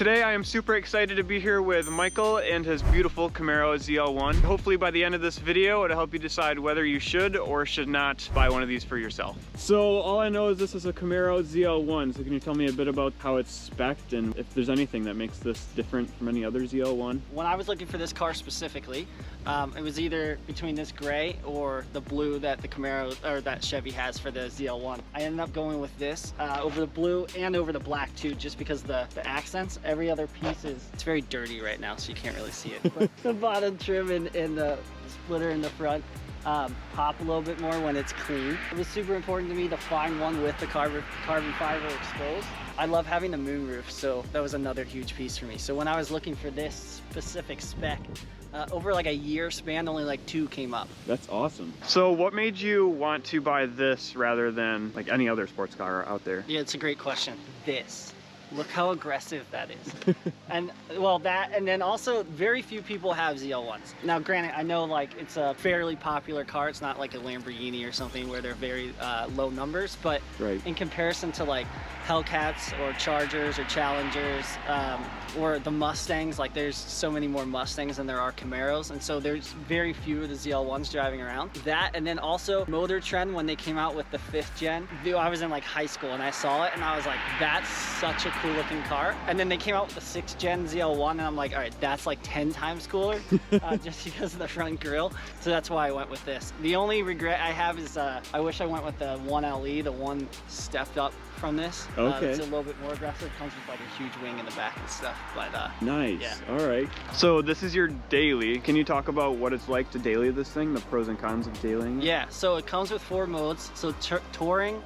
Today I am super excited to be here with Michael and his beautiful Camaro ZL1. Hopefully by the end of this video it'll help you decide whether you should or should not buy one of these for yourself. So all I know is this is a Camaro ZL1, so can you tell me a bit about how it's spec'd and if there's anything that makes this different from any other ZL1? When I was looking for this car specifically, it was either between this gray or the blue that the Camaro or that Chevy has for the ZL1. I ended up going with this over the blue and over the black too, just because the accents. Every other piece it's very dirty right now, so you can't really see it. But the bottom trim and the splitter in the front pop a little bit more when it's clean. It was super important to me to find one with the carbon fiber exposed. I love having the moonroof, so that was another huge piece for me. So when I was looking for this specific spec, over like a year span, only like 2 came up. That's awesome. So what made you want to buy this rather than like any other sports car out there? Yeah, it's a great question. This. Look how aggressive that is. And well, that, and then also very few people have ZL1s. Now granted, I know like it's a fairly popular car. It's not like a Lamborghini or something where they're very low numbers, but right. In comparison to like Hellcats or Chargers or Challengers or the Mustangs, like there's so many more Mustangs than there are Camaros, and so there's very few of the ZL1s driving around. That, and then also Motor Trend, when they came out with the 5th gen, I was in like high school and I saw it and I was like, that's such a cool looking car. And then they came out with the 6th gen ZL1 and I'm like, all right, that's like 10 times cooler just because of the front grille. So that's why I went with this. The only regret I have is I wish I went with the 1LE, the one stepped up from this. Okay. It's a little bit more aggressive. It comes with like a huge wing in the back and stuff, but nice. Yeah. All right. So this is your daily. Can you talk about what it's like to daily this thing, the pros and cons of dailying it? Yeah, so it comes with 4 modes. So touring,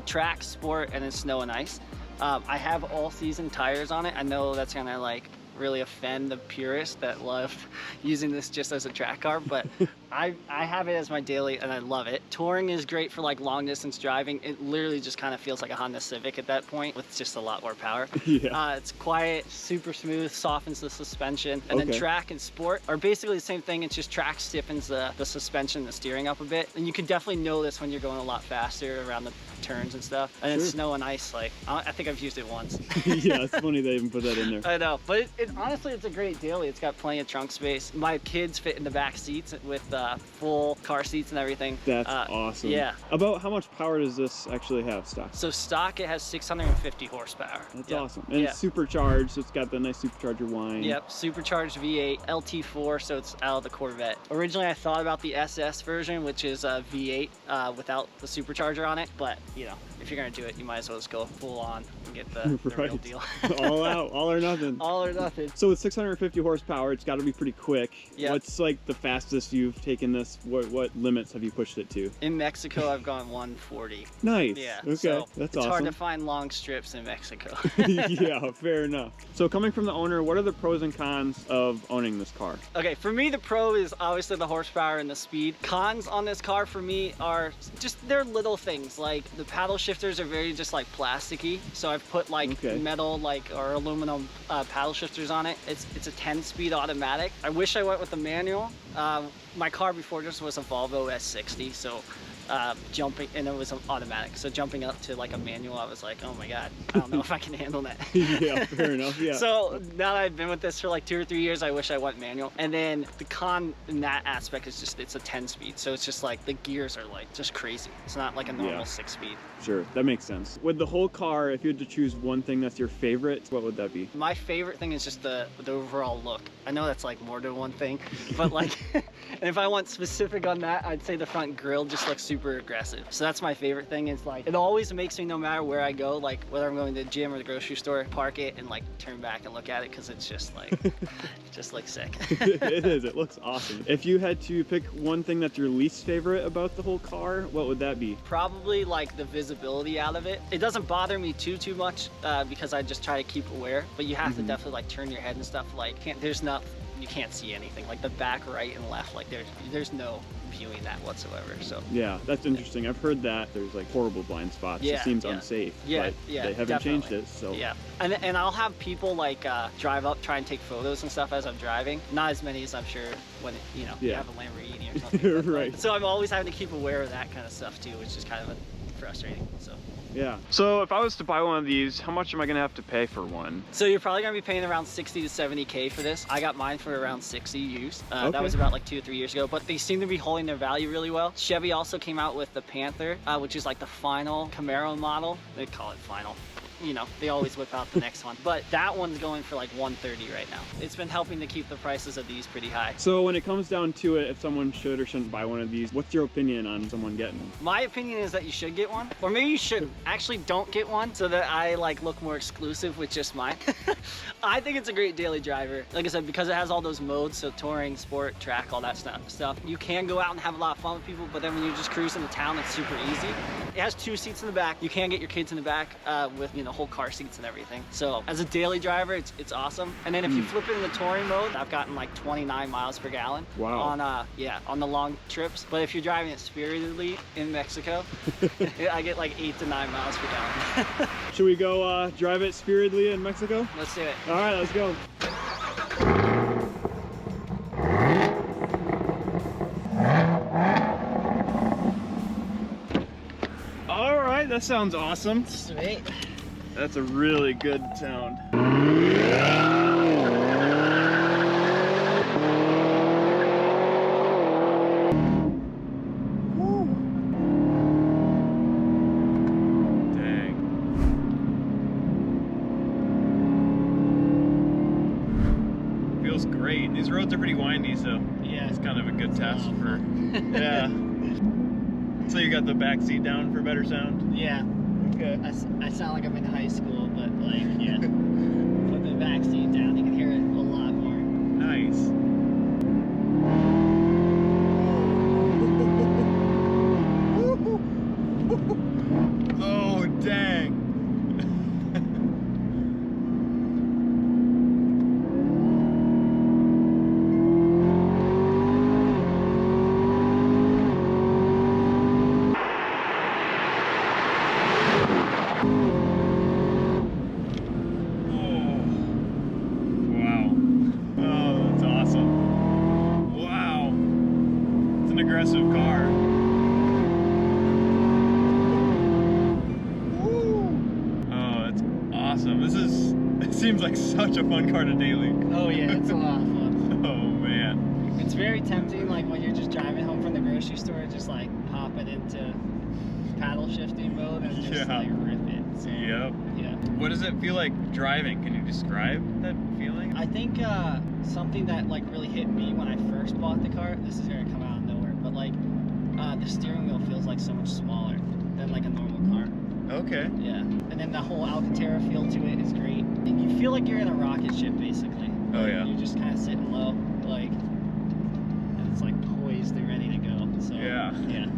track, sport, and then snow and ice. I have all season tires on it. I know that's gonna like really offend the purists that love using this just as a track car, but I have it as my daily and I love it. Touring is great for like long distance driving. It literally just kind of feels like a Honda Civic at that point with just a lot more power. Yeah. It's quiet, super smooth, softens the suspension. And then track and sport are basically the same thing. It's just track stiffens the suspension, the steering up a bit. And you can definitely know this when you're going a lot faster around the turns and stuff. And then snow and ice, like I think I've used it once. Yeah, it's funny they even put that in there. I know, but honestly, it's a great daily. It's got plenty of trunk space. My kids fit in the back seats with full car seats and everything. That's awesome. Yeah. About how much power does this actually have stock? So stock, it has 650 horsepower. That's awesome. And it's supercharged, so it's got the nice supercharger whine. Yep, supercharged V8, LT4, so it's out of the Corvette. Originally, I thought about the SS version, which is a V8 without the supercharger on it, but you know, if you're gonna do it, you might as well just go full on and get the real deal. All out, all or nothing. All or nothing. So with 650 horsepower, it's got to be pretty quick. Yep. What's like the fastest you've taken this? What limits have you pushed it to? In Mexico, I've gone 140. Nice. Yeah. Okay, so that's it's awesome. hard to find long strips in Mexico. Yeah, fair enough. So coming from the owner, what are the pros and cons of owning this car? Okay, for me, the pro is obviously the horsepower and the speed. Cons on this car for me are just, they're little things. Like the paddle shifters are very just like plasticky. So I've put like metal like or aluminum paddle shifters on it. It's a 10-speed automatic. I wish I went with the manual. My car before this was a Volvo S60, so jumping, and it was an automatic, so jumping up to like a manual, I was like, oh my god, I don't know if I can handle that. Yeah, fair enough. Yeah. So now that I've been with this for like 2 or 3 years, I wish I went manual. And then the con in that aspect is just it's a 10-speed, so it's just like the gears are like just crazy. It's not like a normal 6-speed. Sure, that makes sense. With the whole car, if you had to choose one thing that's your favorite, what would that be? My favorite thing is just the overall look. I know that's like more than one thing, but like, and if I want specific on that, I'd say the front grille just looks super aggressive. So that's my favorite thing. Is like, it always makes me, no matter where I go, like whether I'm going to the gym or the grocery store, park it and like turn back and look at it, because it's just like, just like sick. It is, it looks awesome. If you had to pick one thing that's your least favorite about the whole car, what would that be? Probably like the visibility out of it. It doesn't bother me too much because I just try to keep aware, but you have to definitely like turn your head and stuff. Like you can't see anything. Like the back, right and left, like there's no viewing that whatsoever. So yeah, that's interesting. I've heard that there's like horrible blind spots. It seems unsafe. But they haven't changed it. So yeah, and I'll have people like drive up, try and take photos and stuff as I'm driving. Not as many as I'm sure when you have a Lamborghini or something. Right. So I'm always having to keep aware of that kind of stuff too, which is kind of frustrating. So Yeah. So if I was to buy one of these, how much am I gonna have to pay for one? So you're probably gonna be paying around 60 to 70K for this. I got mine for around 60 used. Okay. That was about like 2 or 3 years ago, but they seem to be holding their value really well. Chevy also came out with the Panther, which is like the final Camaro model. They call it final. You know, they always whip out the next one, but that one's going for like 130 right now. It's been helping to keep the prices of these pretty high. So when it comes down to it, if someone should or shouldn't buy one of these, what's your opinion on someone getting them? My opinion is that you should get one, or maybe you should actually don't get one so that I like look more exclusive with just mine. I think it's a great daily driver. Like I said, because it has all those modes, so touring, sport, track, all that stuff. You can go out and have a lot of fun with people, but then when you're just cruising to town, it's super easy. It has 2 seats in the back. You can get your kids in the back with, you know, whole car seats and everything. So as a daily driver, it's awesome. And then if you flip it in the touring mode, I've gotten like 29 miles per gallon. Wow. On the long trips. But if you're driving it spiritedly in Mexico, I get like 8 to 9 miles per gallon. Should we go drive it spiritedly in Mexico? Let's do it. All right, let's go. All right, that sounds awesome. Sweet. That's a really good sound. Woo. Dang. Feels great. These roads are pretty windy, so Yeah, it's kind of a good test for, yeah. So you got the back seat down for better sound? Yeah. Okay. I sound like I'm in high school, but like, yeah. Put the back seat down, you can hear it a lot more. Nice. Oh, dang. Aggressive car. Woo. Oh, that's awesome. It seems like such a fun car to daily. Oh yeah, it's a lot of fun. Oh man. It's very tempting, like when you're just driving home from the grocery store, just like pop it into paddle shifting mode and just like rip it. So, yep. Yeah. What does it feel like driving? Can you describe that feeling? I think something that like really hit me when I first bought the car, this is gonna come out of nowhere, but like the steering wheel feels like so much smaller than like a normal car. Okay. Yeah. And then the whole Alcantara feel to it is great. And you feel like you're in a rocket ship basically. Oh yeah. You're just kind of sitting low, like, and it's like poised and ready to go. So yeah. Yeah.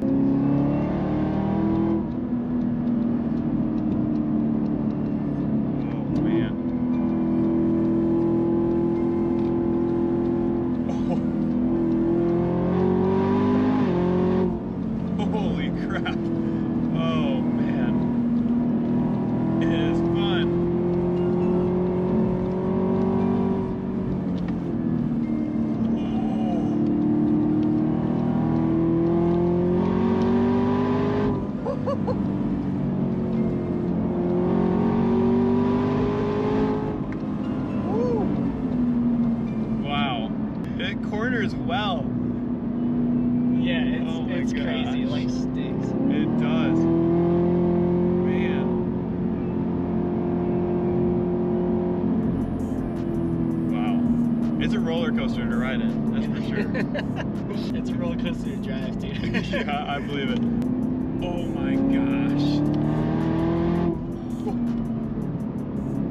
Corners well. Yeah, it's crazy. It like stinks. It does. Man. Wow. It's a roller coaster to ride in, that's for sure. It's a roller coaster to drive too. Yeah, I believe it. Oh my gosh.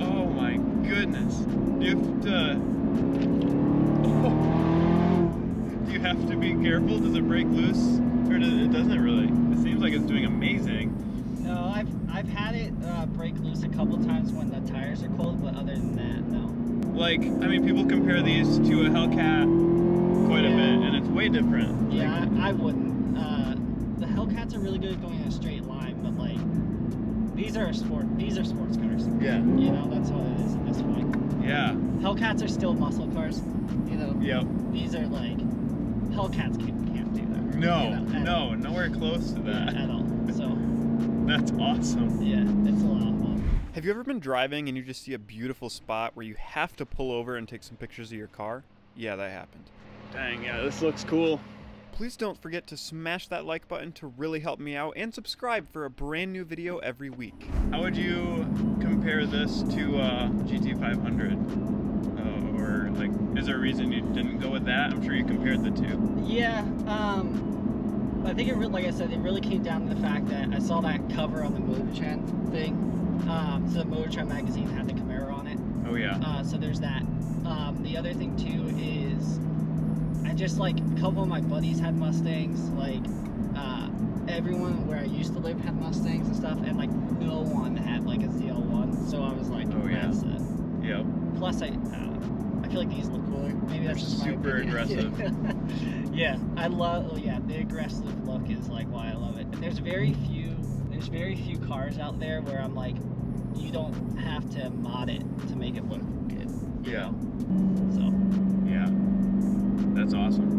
Oh my goodness. You have to be careful. Does it break loose, or it doesn't really? It seems like it's doing amazing. No, I've had it break loose a couple times when the tires are cold, but other than that, no. Like, I mean, people compare these to a Hellcat quite a bit, and it's way different. Yeah, like, I wouldn't. The Hellcats are really good at going in a straight line, but like these are sports cars. Yeah. You know, that's what it is at this point. Yeah. Hellcats are still muscle cars. You know. Yep. These are like. Hellcats can't do that. No, you know, nowhere close to that. At all. So, That's awesome. Yeah, it's a lot of fun. Have you ever been driving and you just see a beautiful spot where you have to pull over and take some pictures of your car? Yeah, that happened. Dang, yeah, this looks cool. Please don't forget to smash that like button to really help me out, and subscribe for a brand new video every week. How would you compare this to GT500? Or like, is there a reason you didn't go with that? I'm sure you compared the two. Yeah, I think like I said, it really came down to the fact that I saw that cover on the Motor Trend thing. So the Motor Trend magazine had the Camaro on it. Oh yeah. So there's that. The other thing too is I just like a couple of my buddies had Mustangs. Like everyone where I used to live had Mustangs and stuff, and like no one had like a ZL1. So I was like, oh yeah. That's it. Yep. Plus I feel like these look cooler. Maybe that's just super aggressive. Yeah, I love. Oh yeah, the aggressive look is like why I love it. And there's very few cars out there where I'm like, you don't have to mod it to make it look good. Yeah. So. Yeah. That's awesome.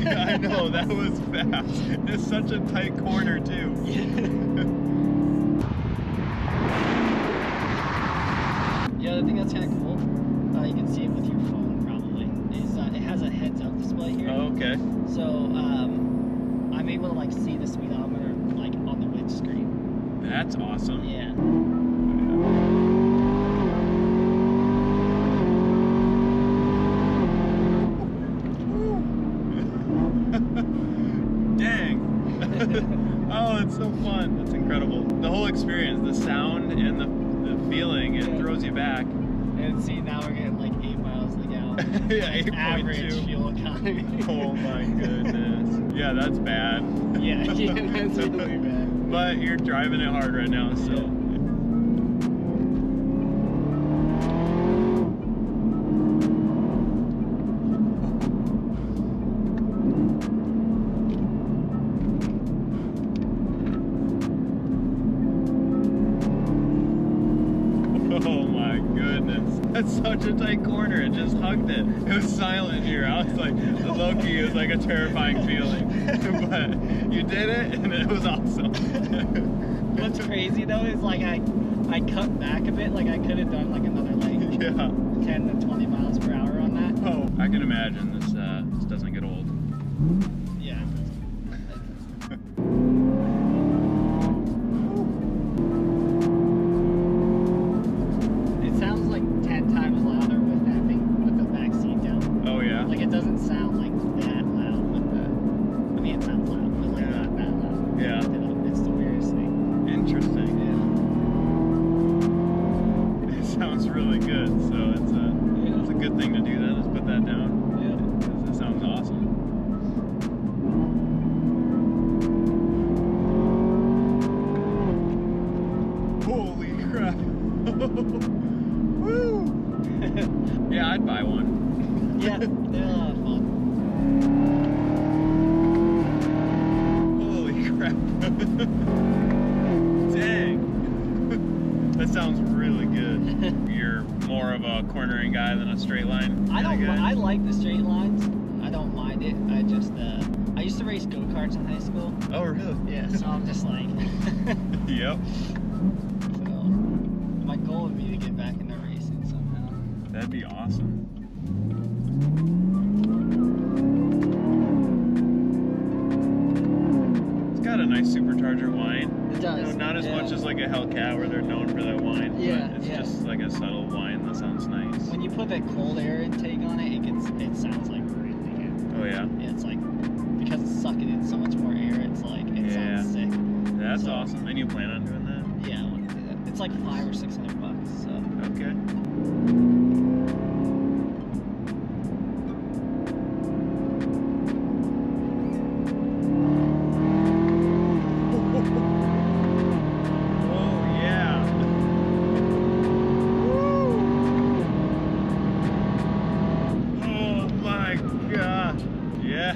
I know, that was fast. It's such a tight corner too. Yeah, I think that's kind of cool. You can see it with your phone probably. It has a heads-up display here. Oh, okay. So I'm able to like see the speedometer like on the windscreen. That's awesome. Yeah. Dang. Oh, it's so fun. That's incredible. The whole experience, the sound and the feeling, it throws you back. And see, now we're getting like 8 miles a gallon. Yeah, like 8.2. average fuel economy. Oh my goodness. Yeah, that's bad. Yeah, that's really bad. But you're driving it hard right now, so. Yeah. Oh my goodness. That's such a tight corner. It just hugged it. It was silent here. I was like, low-key, it was like a terrifying feeling. But you did it and it was awesome. What's crazy though is like I cut back a bit. Like I could have done like another like 10 to 20 miles per hour on that. Oh, I can imagine this doesn't get old. Yeah. It sounds like 10 times louder with that thing, with the back seat down. Oh yeah? Like it doesn't sound like that loud with the, I mean it sounds loud, but like not that loud. Yeah. It's the weirdest thing. Interesting. Yeah. It sounds really good, so it's a good thing to do then, is put that down. Yeah. Because it sounds awesome. Holy crap. Woo! Yeah, I'd buy one. Yeah, they're a lot of fun. Holy crap. Dang. That sounds really good. You're more of a cornering guy than a straight line I guy? like the straight lines. I don't mind it. I just I used to race go-karts in high school. Oh really? Yeah, so I'm just like Yep. So my goal would be to get back into racing somehow. That'd be awesome. It's got a nice supercharger whine. It does. You know, not as much as like a Hellcat where they're known for that whine, Yeah, but it's yeah. just like a subtle whine that sounds nice. When you put that cold air intake on it, it sounds like really good. Oh yeah? Yeah, it's like, because it's sucking in so much more air, it's like, it sounds sick. That's So- awesome. And you plan on doing that? Yeah, I want to do that. It's like $500 or $600, so. Okay. Oh yeah. Woo!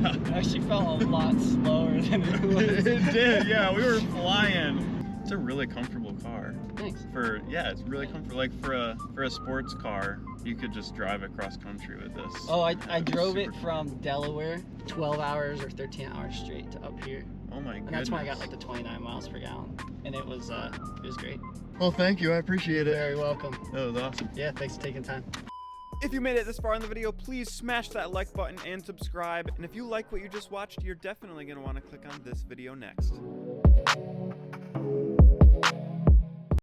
Yeah. It actually felt a lot slower than it was. It did, yeah, we were flying. It's a really comfortable car. Thanks. Yeah, it's really comfortable. Like for a sports car, you could just drive across country with this. Oh, I drove it from Delaware 12 hours or 13 hours straight to up here. Oh my goodness. And that's when I got like the 29 miles per gallon. And it was great. Well, thank you. I appreciate it. Very welcome. That was awesome. Yeah, thanks for taking time. If you made it this far in the video, please smash that like button and subscribe. And if you like what you just watched, you're definitely going to want to click on this video next.